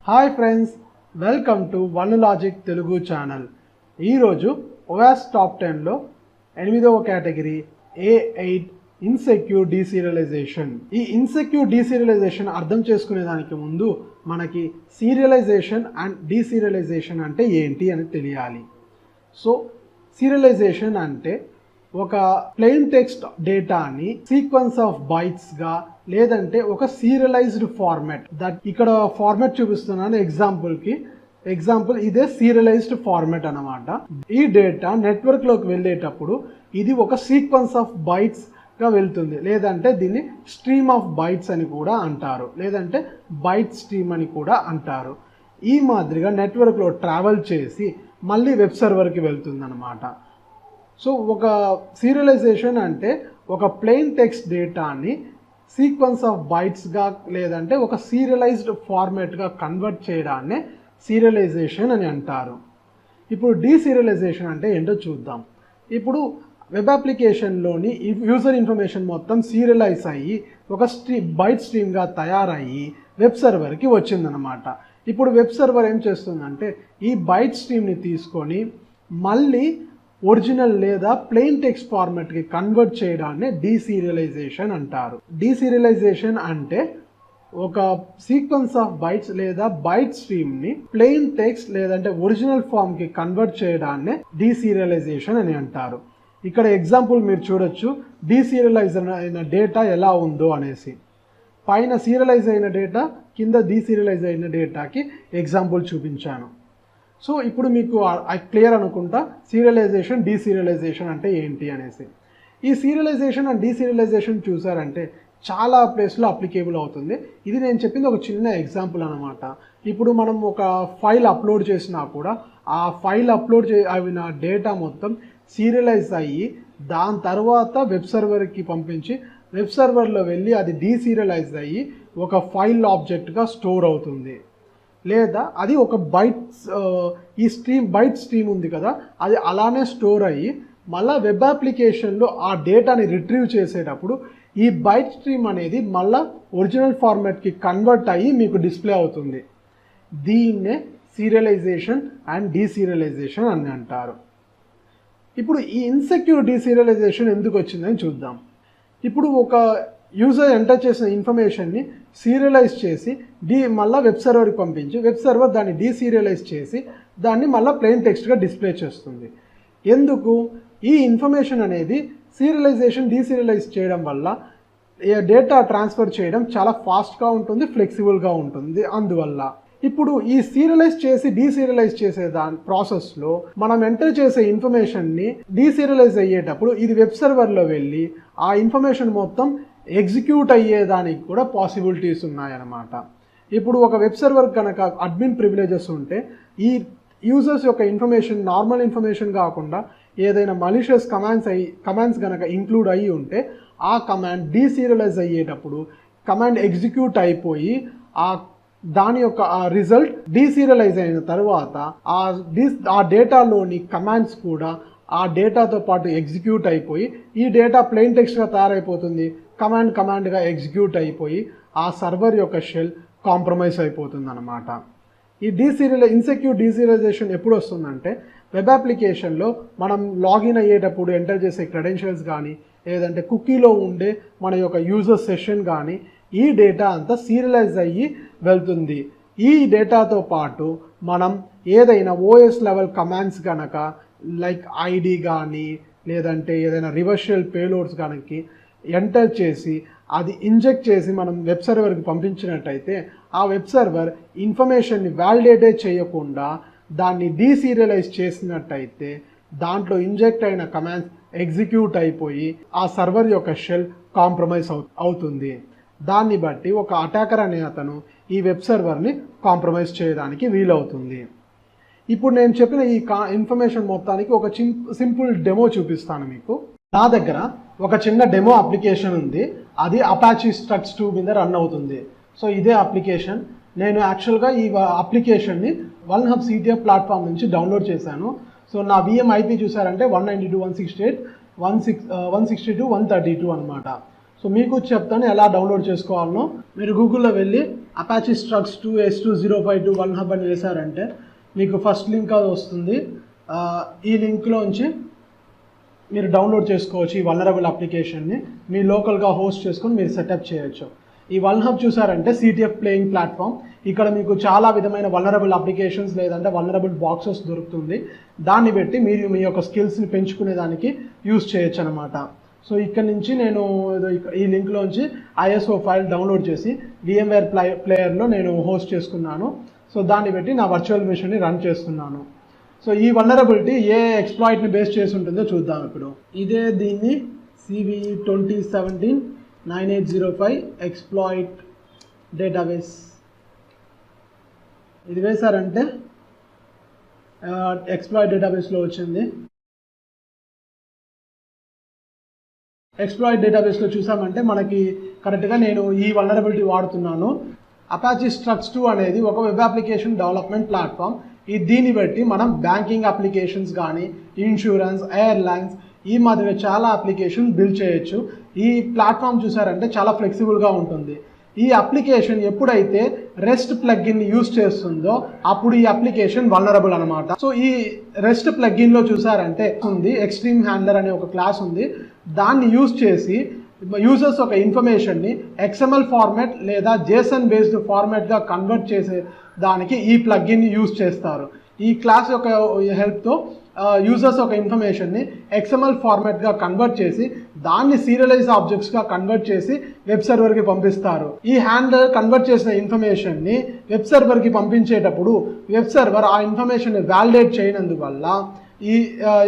Hi friends, welcome to one logic Telugu channel. ఈరోజు OS top 10లో 8వ category A8 insecure డీసీరియలైజేషన్. ఈ insecure డీసీరియలైజేషన్ అర్థం చేసుకునే దానికి ముందు మనకి సీరియలైజేషన్ అండ్ డీసీరియలైజేషన్ అంటే ఏంటి అని తెలియాలి. సో సీరియలైజేషన్ అంటే ఒక ప్లెయిన్ టెక్స్ట్ డేటాని సీక్వెన్స్ ఆఫ్ బైట్స్గా లేదంటే ఒక సీరియలైజ్డ్ ఫార్మాట్, దట్ ఇక్కడ ఫార్మాట్ చూపిస్తున్నాను ఎగ్జాంపుల్ ఇదే సీరియలైజ్డ్ ఫార్మాట్ అనమాట. ఈ డేటా నెట్వర్క్లోకి వెళ్ళేటప్పుడు ఇది ఒక సీక్వెన్స్ ఆఫ్ బైట్స్గా వెళ్తుంది, లేదంటే దీన్ని స్ట్రీమ్ ఆఫ్ బైట్స్ అని కూడా అంటారు, లేదంటే బైట్ స్ట్రీమ్ అని కూడా అంటారు. ఈ మాదిరిగా నెట్వర్క్లో ట్రావెల్ చేసి మళ్ళీ వెబ్ సర్వర్కి వెళ్తుంది అనమాట. సో ఒక సీరియలైజేషన్ అంటే ఒక ప్లెయిన్ టెక్స్ట్ డేటాని సీక్వెన్స్ ఆఫ్ బైట్స్గా లేదంటే ఒక సీరియలైజ్డ్ ఫార్మాట్గా కన్వర్ట్ చేయడాన్నే సీరియలైజేషన్ అని అంటారు. ఇప్పుడు డీసీరియలైజేషన్ అంటే ఏంటో చూద్దాం. ఇప్పుడు వెబ్ అప్లికేషన్లోని యూజర్ ఇన్ఫర్మేషన్ మొత్తం సీరియలైజ్ అయ్యి ఒక బైట్ స్ట్రీమ్గా తయారయ్యి వెబ్ సర్వర్కి వచ్చిందనమాట. ఇప్పుడు వెబ్ సర్వర్ ఏం చేస్తుందంటే ఈ బైట్ స్ట్రీమ్ని తీసుకొని మళ్ళీ ఒరిజినల్ లేదా ప్లెయిన్ టెక్స్ట్ ఫార్మాట్కి కన్వర్ట్ చేయడాన్ని డీసీరియలైజేషన్ అంటారు. డీసీరియలైజేషన్ అంటే ఒక సీక్వెన్స్ ఆఫ్ బైట్స్ లేదా బైట్ స్ట్రీమ్ని ప్లెయిన్ టెక్స్ట్ లేదంటే ఒరిజినల్ ఫామ్కి కన్వర్ట్ చేయడాన్ని డీసీరియలైజేషన్ అని అంటారు. ఇక్కడ ఎగ్జాంపుల్ మీరు చూడొచ్చు, డీసీరియలైజ్ అయిన డేటా ఎలా ఉందో అనేసి. పైన సీరియలైజ్ అయిన డేటా, కింద డీసీరియలైజ్ అయిన డేటాకి ఎగ్జాంపుల్ చూపించాను. సో ఇప్పుడు మీకు క్లియర్ అనుకుంటా సీరియలైజేషన్ డీసీరియలైజేషన్ అంటే ఏంటి అనేసి. ఈ సీరియలైజేషన్ అండ్ డీసీరియలైజేషన్ చూసారంటే చాలా ప్లేస్లో అప్లికేబుల్ అవుతుంది. ఇది నేను చెప్పింది ఒక చిన్న ఎగ్జాంపుల్ అనమాట. ఇప్పుడు మనం ఒక ఫైల్ అప్లోడ్ చేసినా కూడా ఆ ఫైల్ అప్లోడ్ అయిన డేటా మొత్తం సీరియలైజ్ అయ్యి దాని తర్వాత వెబ్ సర్వర్కి పంపించి వెబ్ సర్వర్లో వెళ్ళి అది డీసీరియలైజ్ అయ్యి ఒక ఫైల్ ఆబ్జెక్ట్గా స్టోర్ అవుతుంది. లేదా అది ఒక బైట్ స్ట్రీమ్ ఉంది కదా, అది అలానే స్టోర్ అయ్యి మళ్ళీ వెబ్ అప్లికేషన్లో ఆ డేటాని రిట్రీవ్ చేసేటప్పుడు ఈ బైట్ స్ట్రీమ్ అనేది మళ్ళీ ఒరిజినల్ ఫార్మాట్కి కన్వర్ట్ అయ్యి మీకు డిస్ప్లే అవుతుంది. దీన్నే సీరియలైజేషన్ అండ్ డీసీరియలైజేషన్ అని అంటారు. ఇప్పుడు ఈ ఇన్సెక్యూర్ డీసీరియలైజేషన్ ఎందుకు వచ్చిందని చూద్దాం. ఇప్పుడు ఒక యూజర్ ఎంటర్ చేసిన ఇన్ఫర్మేషన్ని సీరియలైజ్ చేసి మళ్ళీ వెబ్ సర్వర్కి పంపించి వెబ్ సర్వర్ దాన్ని డీసీరియలైజ్ చేసి దాన్ని మళ్ళీ ప్లెయిన్ టెక్స్ట్గా డిస్ప్లే చేస్తుంది. ఎందుకు? ఈ ఇన్ఫర్మేషన్ అనేది సీరియలైజేషన్ డీసీరియలైజ్ చేయడం వల్ల డేటా ట్రాన్స్ఫర్ చేయడం చాలా ఫాస్ట్గా ఉంటుంది, ఫ్లెక్సిబుల్గా ఉంటుంది. అందువల్ల ఇప్పుడు ఈ సీరియలైజ్ చేసి డీసీరియలైజ్ చేసే దాని ప్రాసెస్లో మనం ఎంటర్ చేసే ఇన్ఫర్మేషన్ని డీసీరియలైజ్ అయ్యేటప్పుడు ఇది వెబ్ సర్వర్లో వెళ్ళి ఆ ఇన్ఫర్మేషన్ మొత్తం ఎగ్జిక్యూట్ అయ్యేదానికి కూడా పాసిబిలిటీస్ ఉన్నాయన్నమాట. ఇప్పుడు ఒక వెబ్ సర్వర్ కనుక అడ్మిన్ ప్రివిలేజెస్ ఉంటే ఈ యూజర్స్ యొక్క ఇన్ఫర్మేషన్ నార్మల్ ఇన్ఫర్మేషన్ కాకుండా ఏదైనా మలిషియస్ కమాండ్స్ కనుక ఇంక్లూడ్ అయ్యి ఉంటే ఆ కమాండ్ డీసీరియలైజ్ అయ్యేటప్పుడు కమాండ్ ఎగ్జిక్యూట్ అయిపోయి దాని యొక్క ఆ రిజల్ట్ డీసీరియలైజ్ అయిన తర్వాత ఆ డేటాలోని కమాండ్స్ కూడా ఆ డేటాతో పాటు ఎగ్జిక్యూట్ అయిపోయి ఈ డేటా ప్లెయిన్ టెక్స్ట్గా తయారైపోతుంది. కమాండ్గా ఎగ్జిక్యూట్ అయిపోయి ఆ సర్వర్ యొక్క షెల్ కాంప్రమైజ్ అయిపోతుంది అనమాట. ఈ ఇన్సెక్యూర్ డీసీరియలైజేషన్ ఎప్పుడు వస్తుందంటే వెబ్ అప్లికేషన్లో మనం లాగిన్ అయ్యేటప్పుడు ఎంటర్ చేసే క్రెడెన్షియల్స్ కానీ లేదంటే కుకీలో ఉండే మన యొక్క యూజర్ సెషన్ కానీ ఈ డేటా అంతా సీరియలైజ్ అయ్యి వెళ్తుంది. ఈ డేటాతో పాటు మనం ఏదైనా OS లెవెల్ కమాండ్స్ కనుక లైక్ ఐడి కానీ లేదంటే ఏదైనా రివర్షియల్ పేలోడ్స్ కనుక ఎంటర్ చేసి అది ఇంజెక్ట్ చేసి మనం వెబ్ సర్వర్కి పంపించినట్టయితే ఆ వెబ్ సర్వర్ ఇన్ఫర్మేషన్ని వ్యాలిడేటే చేయకుండా దాన్ని డీసీరియలైజ్ చేసినట్టయితే దాంట్లో ఇంజెక్ట్ అయిన కమాండ్స్ ఎగ్జిక్యూట్ అయిపోయి ఆ సర్వర్ యొక్క షెల్ కాంప్రమైజ్ అవుతుంది. దాన్ని బట్టి ఒక అటాకర్ అనే అతను ఈ వెబ్ సర్వర్ని కాంప్రమైజ్ చేయడానికి వీలవుతుంది. ఇప్పుడు నేను చెప్పిన ఈ ఇన్ఫర్మేషన్ మొత్తానికి ఒక సింపుల్ డెమో చూపిస్తాను మీకు. నా దగ్గర ఒక చిన్న డెమో అప్లికేషన్ ఉంది, అది అపాచీ స్ట్రక్స్ 2 మీద రన్ అవుతుంది. సో ఇదే అప్లికేషన్. నేను యాక్చువల్గా ఈ అప్లికేషన్ని వన్ హబ్ CTF ప్లాట్ఫామ్ నుంచి డౌన్లోడ్ చేశాను. సో నా VM IP చూసారంటే 192.168.162.132 అనమాట. సో సో మీకు చెప్తాను ఎలా డౌన్లోడ్ చేసుకోవాలనో. మీరు గూగుల్లో వెళ్ళి అపాచీ స్ట్రక్స్ 2 S2052 వల్నరబుల్ అని వేశారంటే మీకు ఫస్ట్ లింక్ అది వస్తుంది. ఈ లింక్లోంచి మీరు డౌన్లోడ్ చేసుకోవచ్చు ఈ వల్నరబుల్ అప్లికేషన్ని. మీ లోకల్గా హోస్ట్ చేసుకొని మీరు సెటప్ చేయొచ్చు. ఈ వల్నహబ్ చూసారంటే సిటిఎఫ్ ప్లేయింగ్ ప్లాట్ఫామ్. ఇక్కడ మీకు చాలా విధమైన వల్నరబుల్ అప్లికేషన్స్ లేదంటే వల్నరబుల్ బాక్సెస్ దొరుకుతుంది. దాన్ని బట్టి మీరు మీ యొక్క స్కిల్స్ని పెంచుకునే దానికి యూజ్ చేయొచ్చు అనమాట. సో ఇక్కడ నుంచి నేను ఈ లింక్లోంచి ISO ఫైల్ డౌన్లోడ్ చేసి VMware ప్లేయర్లో నేను హోస్ట్ చేసుకున్నాను. సో దాన్ని బట్టి నా వర్చువల్ మిషన్ని రన్ చేస్తున్నాను. సో ఈ వల్నరబిలిటీ ఏ ఎక్స్ప్లాయిట్ని బేస్ చేసి ఉంటుందో చూద్దాం ఇప్పుడు. ఇదే దీన్ని CVE 2017-9805 ఎక్స్ప్లాయిట్ డేటాబేస్ ఇది వేశారంటే ఎక్స్ప్లాయిట్ డేటాబేస్లో వచ్చింది. ఎక్స్ప్లాయిట్ డేటాబేస్లో చూసామంటే మనకి కరెక్ట్గా నేను ఈ వల్నరబిలిటీ వాడుతున్నాను. అపాచీ స్ట్రక్స్ 2 అనేది ఒక వెబ్ అప్లికేషన్ డెవలప్మెంట్ ప్లాట్ఫామ్. దీన్ని బట్టి మనం బ్యాంకింగ్ అప్లికేషన్స్ కానీ ఇన్సూరెన్స్, ఎయిర్లైన్స్ ఈ మాదిరిగా చాలా అప్లికేషన్ బిల్డ్ చేయొచ్చు. ఈ ప్లాట్ఫామ్ చూసారంటే చాలా ఫ్లెక్సిబుల్గా ఉంటుంది. ఈ అప్లికేషన్ ఎప్పుడైతే రెస్ట్ ప్లగ్ఇన్ యూజ్ చేస్తుందో అప్పుడు ఈ అప్లికేషన్ వల్నరబుల్ అనమాట. సో ఈ రెస్ట్ ప్లగ్ఇన్లో చూసారంటే ఉంది ఎక్స్ట్రీమ్ హ్యాండ్లర్ అనే ఒక క్లాస్ ఉంది. దాన్ని యూజ్ చేసి యూజర్స్ ఒక ఇన్ఫర్మేషన్ని XML ఫార్మాట్ లేదా JSON బేస్డ్ ఫార్మాట్గా కన్వర్ట్ చేసే దానికి ఈ ప్లగ్ఇన్ని యూజ్ చేస్తారు. ఈ క్లాస్ యొక్క హెల్ప్తో యూజర్స్ ఒక ఇన్ఫర్మేషన్ని XML ఫార్మాట్గా కన్వర్ట్ చేసి దాన్ని సీరియలైజ్ ఆబ్జెక్ట్స్గా కన్వర్ట్ చేసి వెబ్ సర్వర్కి పంపిస్తారు. ఈ హ్యాండ్లర్ కన్వర్ట్ చేసిన ఇన్ఫర్మేషన్ని వెబ్ సర్వర్కి పంపించేటప్పుడు వెబ్ సర్వర్ ఆ ఇన్ఫర్మేషన్ని వ్యాలిడేట్ చేయనందువల్ల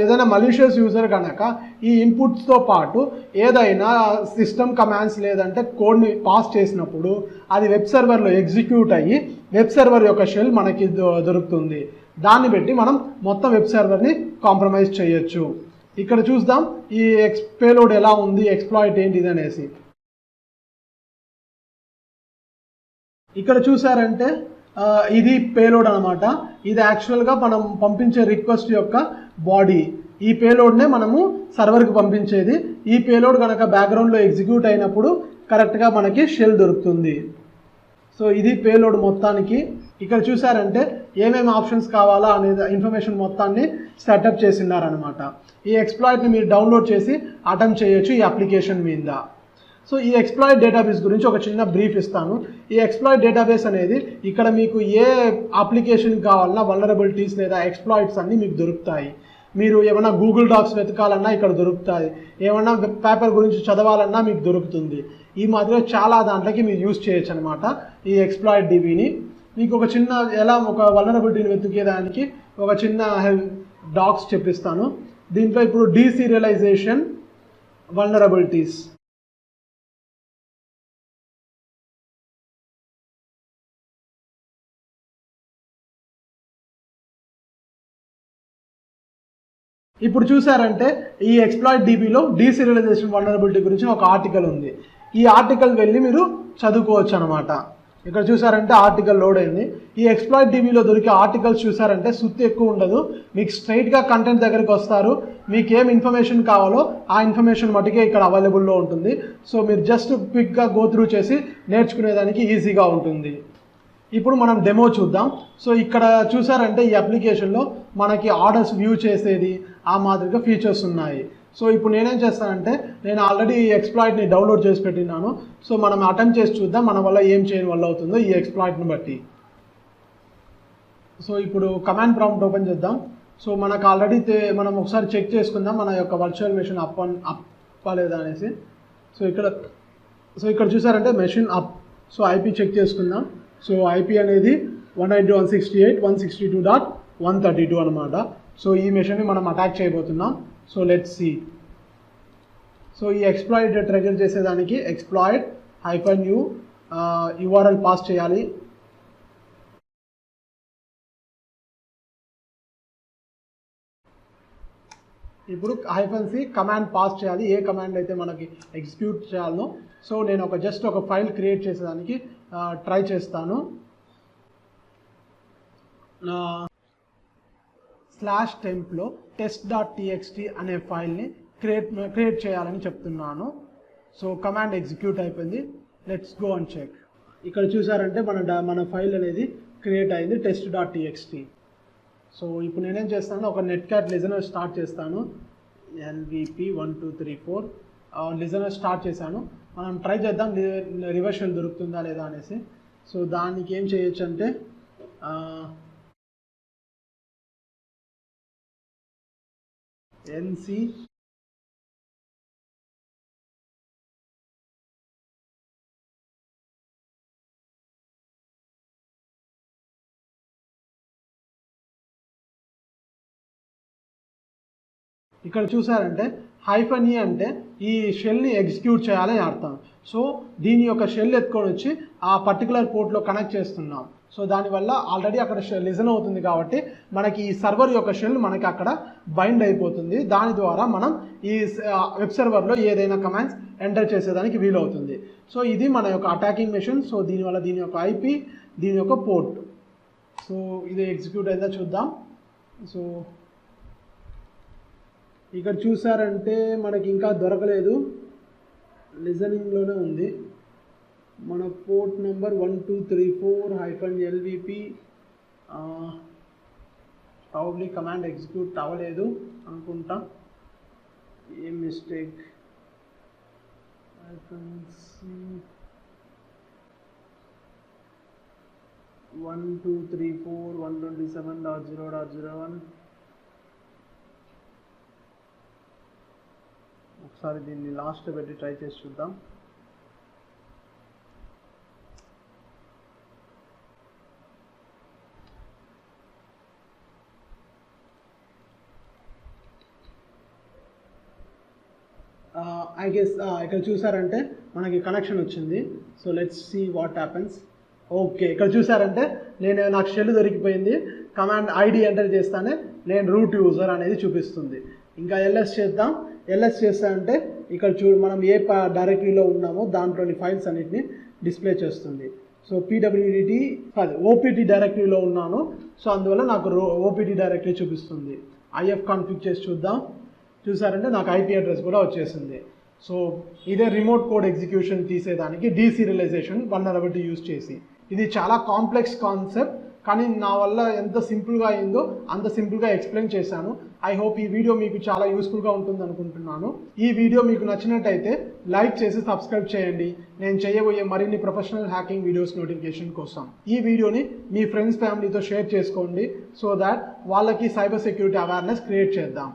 ఏదైనా మలీషియస్ యూజర్ కనుక ఈ ఇన్పుట్స్తో పాటు ఏదైనా సిస్టమ్ కమాండ్స్ లేదంటే కోడ్ని పాస్ చేసినప్పుడు అది వెబ్ సర్వర్లో ఎగ్జిక్యూట్ అయ్యి వెబ్ సర్వర్ యొక్క షెల్ మనకి దొరుకుతుంది. దాన్ని బట్టి మనం మొత్తం వెబ్ సర్వర్ని కాంప్రమైజ్ చేయొచ్చు. ఇక్కడ చూద్దాం ఈ పేలోడ్ ఎలా ఉంది, ఎక్స్ప్లాయిట్ ఏంటిది అనేసి. ఇక్కడ చూసారంటే ఇది పేలోడ్ అనమాట. ఇది యాక్చువల్గా మనం పంపించే రిక్వెస్ట్ యొక్క బాడీ. ఈ పేలోడ్నే మనము సర్వర్కి పంపించేది. ఈ పేలోడ్ కనుక బ్యాక్గ్రౌండ్లో ఎగ్జిక్యూట్ అయినప్పుడు కరెక్ట్గా మనకి షెల్ దొరుకుతుంది. సో ఇది పేలోడ్ మొత్తానికి. ఇక్కడ చూసారంటే ఏమేమి ఆప్షన్స్ కావాలా అనే ఇన్ఫర్మేషన్ మొత్తాన్ని సెటప్ చేసినారనమాట. ఈ ఎక్స్ప్లాయిట్ని మీరు డౌన్లోడ్ చేసి అటెంప్ట్ చేయొచ్చు ఈ అప్లికేషన్ మీద. సో ఈ ఎక్స్ప్లాయిట్ డేటాబేస్ గురించి ఒక చిన్న బ్రీఫ్ ఇస్తాను. ఈ ఎక్స్ప్లాయిట్ డేటాబేస్ అనేది ఇక్కడ మీకు ఏ అప్లికేషన్ కావాలన్నా వల్నరబిలిటీస్ లేదా ఎక్స్ప్లాయిట్స్ అన్నీ మీకు దొరుకుతాయి. మీరు ఏమైనా గూగుల్ డాక్స్ వెతకాలన్నా ఇక్కడ దొరుకుతాయి. ఏమన్నా పేపర్ గురించి చదవాలన్నా మీకు దొరుకుతుంది. ఈ మాదిరిగా చాలా దాంట్లోకి మీరు యూజ్ చేయొచ్చు అనమాట ఈ ఎక్స్ప్లాయిట్ DBని. మీకు ఒక చిన్న ఎలా ఒక వల్నరబిలిటీని వెతికేదానికి ఒక చిన్న డాక్స్ చెప్పిస్తాను. దీంట్లో ఇప్పుడు డీసీరియలైజేషన్ వల్నరబిలిటీస్. ఇప్పుడు చూసారంటే ఈ ఎక్స్ప్లాయిట్ DBలో డీసీరియలైజేషన్ వల్నరబిలిటీ గురించి ఒక ఆర్టికల్ ఉంది. ఈ ఆర్టికల్ వెళ్ళి మీరు చదువుకోవచ్చు అనమాట. ఇక్కడ చూసారంటే ఆర్టికల్ లోడ్ అయింది. ఈ ఎక్స్ప్లాయిట్ DBలో దొరికే ఆర్టికల్స్ చూసారంటే సుత్తి ఎక్కువ ఉండదు. మీకు స్ట్రైట్గా కంటెంట్ దగ్గరికి వస్తారు. మీకు ఏం ఇన్ఫర్మేషన్ కావాలో ఆ ఇన్ఫర్మేషన్ మటుకే ఇక్కడ అవైలబుల్లో ఉంటుంది. సో మీరు జస్ట్ క్విక్గా గో త్రూ చేసి నేర్చుకునేదానికి ఈజీగా ఉంటుంది. ఇప్పుడు మనం డెమో చూద్దాం. సో ఇక్కడ చూసారంటే ఈ అప్లికేషన్లో మనకి ఆర్డర్స్ వ్యూ చేసేది ఆ మాదిరిగా ఫీచర్స్ ఉన్నాయి. సో ఇప్పుడు నేనేం చేస్తానంటే నేను ఆల్రెడీ ఈ ఎక్స్ప్లాయిట్ని డౌన్లోడ్ చేసి పెట్టినాను. సో మనం అటెంప్ట్ చేసి చూద్దాం మన వల్ల ఏం చేయని వల్ల అవుతుందో ఈ ఎక్స్ప్లాయిట్ని బట్టి. సో ఇప్పుడు కమాండ్ ప్రాంప్ట్ ఓపెన్ చేద్దాం. సో మనకు ఆల్రెడీ మనం ఒకసారి చెక్ చేసుకుందాం మన యొక్క వర్చువల్ మెషిన్ అప్పలేదా అనేసి. సో ఇక్కడ చూసారంటే machine up. So IP check చేసుకుందాం. సో IP అనేది 192.168.162.132 అనమాట. సో ఈ మెషిన్ని మనం అటాక్ చేయబోతున్నాం. So let's see. సో ఈ ఎక్స్ప్లాయిట్ ట్రిగర్ చేసేదానికి ఎక్స్ప్లాయిట్ -u URL పాస్ చేయాలి. ఇప్పుడు -c కమాండ్ పాస్ చేయాలి, ఏ కమాండ్ అయితే మనకి ఎగ్జిక్యూట్ చేయాలనో. సో నేను జస్ట్ ఒక ఫైల్ క్రియేట్ చేసేదానికి ట్రై చేస్తాను. /tempలో test.txt అనే ఫైల్ని క్రియేట్ చేయాలని చెప్తున్నాను. సో కమాండ్ ఎగ్జిక్యూట్ అయిపోయింది. Let's go and check. ఇక్కడ చూసారంటే మన ఫైల్ అనేది క్రియేట్ అయింది test.txt. సో ఇప్పుడు నేనేం చేస్తాను, ఒక నెట్క్యాట్ లిజనర్ స్టార్ట్ చేస్తాను. LVP1234 లిజనర్ స్టార్ట్ చేశాను. మనం ట్రై చేద్దాం రివర్స్ షెల్ దొరుకుతుందా లేదా అనేసి. సో దానికి ఏం చేయొచ్చు అంటే NC ఇక్కడ చూసారంటే -e అంటే ఈ షెల్ని ఎగ్జిక్యూట్ చేయాలని అర్థం. సో దీని యొక్క షెల్ ఎత్తుకొని వచ్చి ఆ పర్టికులర్ పోర్ట్లో కనెక్ట్ చేస్తున్నాం. సో దానివల్ల ఆల్రెడీ అక్కడ లిజన్ అవుతుంది కాబట్టి మనకి ఈ సర్వర్ యొక్క షెల్ మనకి అక్కడ బైండ్ అయిపోతుంది. దాని ద్వారా మనం ఈ వెబ్ సర్వర్లో ఏదైనా కమాండ్స్ ఎంటర్ చేసేదానికి వీలవుతుంది. సో ఇది మన యొక్క అటాకింగ్ మెషిన్. సో దీనివల్ల దీని యొక్క IP, దీని యొక్క పోర్ట్. సో ఇది ఎగ్జిక్యూట్ అయిందా చూద్దాం. సో ఇక్కడ చూసారంటే మనకి ఇంకా దొరకలేదు, లిజనింగ్లోనే ఉంది. మన port number 1234-LVP probably command execute అవ్వలేదు అనుకుంటా. ఏం మిస్టేక్. 1234.127.0.01 ఒకసారి దీన్ని లాస్ట్ పెట్టి ట్రై చేసి చూద్దాం. ఐ గెస్ ఇక్కడ చూసారంటే మనకి కనెక్షన్ వచ్చింది. So let's see what happens. Okay, ఇక్కడ చూసారంటే నాకు షెల్ దొరికిపోయింది. కమాండ్ ID ఎంటర్ చేస్తానే నేను రూట్ యూజర్ అనేది చూపిస్తుంది. ఇంకా LS చేద్దాం. LS చేస్తానంటే ఇక్కడ మనం ఏ డైరెక్టరీలో ఉన్నామో దాంట్లోని ఫైల్స్ అన్నిటిని డిస్ప్లే చేస్తుంది. సో OPT డైరెక్టరీలో ఉన్నాను. సో అందువల్ల నాకు OPT డైరెక్టరీ చూపిస్తుంది. IF కాన్ఫిగ్ చేసి చూద్దాం. చూసారంటే నాకు IP అడ్రస్ కూడా వచ్చేసింది. సో ఇదే రిమోట్ కోడ్ ఎగ్జిక్యూషన్ తీసేదానికి డీసీరియలైజేషన్ వల్నరబిలిటీ యూజ్ చేసి. ఇది చాలా కాంప్లెక్స్ కాన్సెప్ట్, కానీ నా వల్ల ఎంత సింపుల్గా అయిందో అంత సింపుల్గా ఎక్స్ప్లెయిన్ చేశాను. ఐ హోప్ ఈ వీడియో మీకు చాలా యూస్ఫుల్గా ఉంటుంది అనుకుంటున్నాను. ఈ వీడియో మీకు నచ్చినట్టయితే లైక్ చేసి సబ్స్క్రైబ్ చేయండి, నేను చేయబోయే మరిన్ని ప్రొఫెషనల్ హ్యాకింగ్ వీడియోస్ నోటిఫికేషన్ కోసం. ఈ వీడియోని మీ ఫ్రెండ్స్ ఫ్యామిలీతో షేర్ చేసుకోండి, సో దాట్ వాళ్ళకి సైబర్ సెక్యూరిటీ అవేర్నెస్ క్రియేట్ చేద్దాం.